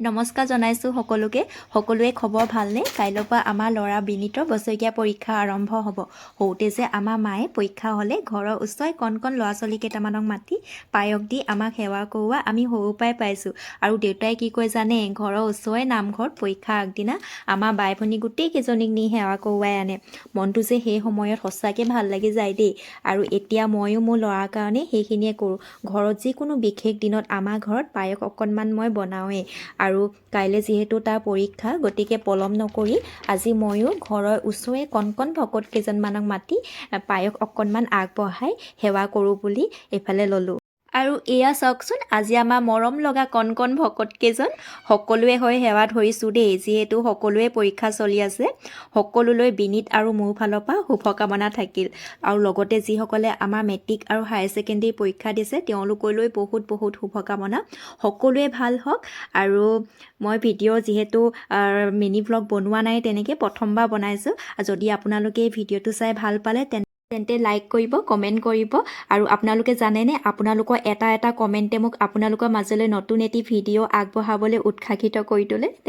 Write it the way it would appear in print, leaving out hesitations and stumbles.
নমস্কাৰ জনাইছোঁ সকলোৱে খবৰ ভালনে? কাইলৈৰ পৰা আমাৰ ল'ৰা বিনীতৰ বছৰীয়া পৰীক্ষা আৰম্ভ হ'ব। সৰুতে যে আমাৰ মায়ে পৰীক্ষা হ'লে ঘৰৰ ওচৰৰে কণ ল'ৰা ছোৱালী কেইটামানক মাতি পায়স দি আমাক সেৱা কৰোৱা আমি সৰুৰ পৰাই পাইছোঁ। আৰু দেউতাই কি কয় জানে, ঘৰৰ ওচৰৰে নামঘৰত পৰীক্ষা আগদিনা আমাৰ বাই ভনী গোটেই কেইজনীক নি সেৱা কৰোৱাই আনে। মনটো যে সেই সময়ত সঁচাকৈ ভাল লাগি যায় দেই। আৰু এতিয়া ময়ো মোৰ ল'ৰাৰ কাৰণে সেইখিনিয়ে কৰোঁ। ঘৰত যিকোনো বিশেষ দিনত আমাৰ ঘৰত পায়স অকণমান মই বনাওঁৱেই। আৰু কাইলৈ যিহেতু তাৰ পৰীক্ষা, গতিকে পলম নকৰি আজি ময়ো ঘৰৰ ওচৰৰে কণ ভকত কেইজনমানক মাতি পায়স অকণমান আগবঢ়াই সেৱা কৰোঁ বুলি এইফালে ল'লোঁ। আৰু এয়া চাওকচোন, আজি আমাৰ মৰম লগা কণ ভকত কেইজন সকলোৱে হৈ সেৱা ধৰিছোঁ দেই। যিহেতু সকলোৱে পৰীক্ষা চলি আছে, সকলোলৈ বিনীত আৰু মোৰ ফালৰ পৰা শুভকামনা থাকিল। আৰু লগতে যিসকলে আমাৰ মেট্ৰিক আৰু হায়াৰ ছেকেণ্ডেৰী পৰীক্ষা দিছে তেওঁলোকলৈ বহুত শুভকামনা। সকলোৱে ভাল হওক। আৰু মই ভিডিঅ' যিহেতু মিনি ভ্লগ বনোৱা নাই, তেনেকৈ প্ৰথমবাৰ বনাইছোঁ। যদি আপোনালোকে এই ভিডিঅ'টো চাই ভাল পালে তেন্তে লাইক কৰিব, কমেণ্ট কৰিব। আৰু আপোনালোকে জানেনে, আপোনালোকৰ এটা কমেণ্টে মোক আপোনালোকৰ মাজলৈ নতুন এটি ভিডিঅ' আগবঢ়াবলৈ উৎসাহিত কৰি তোলে।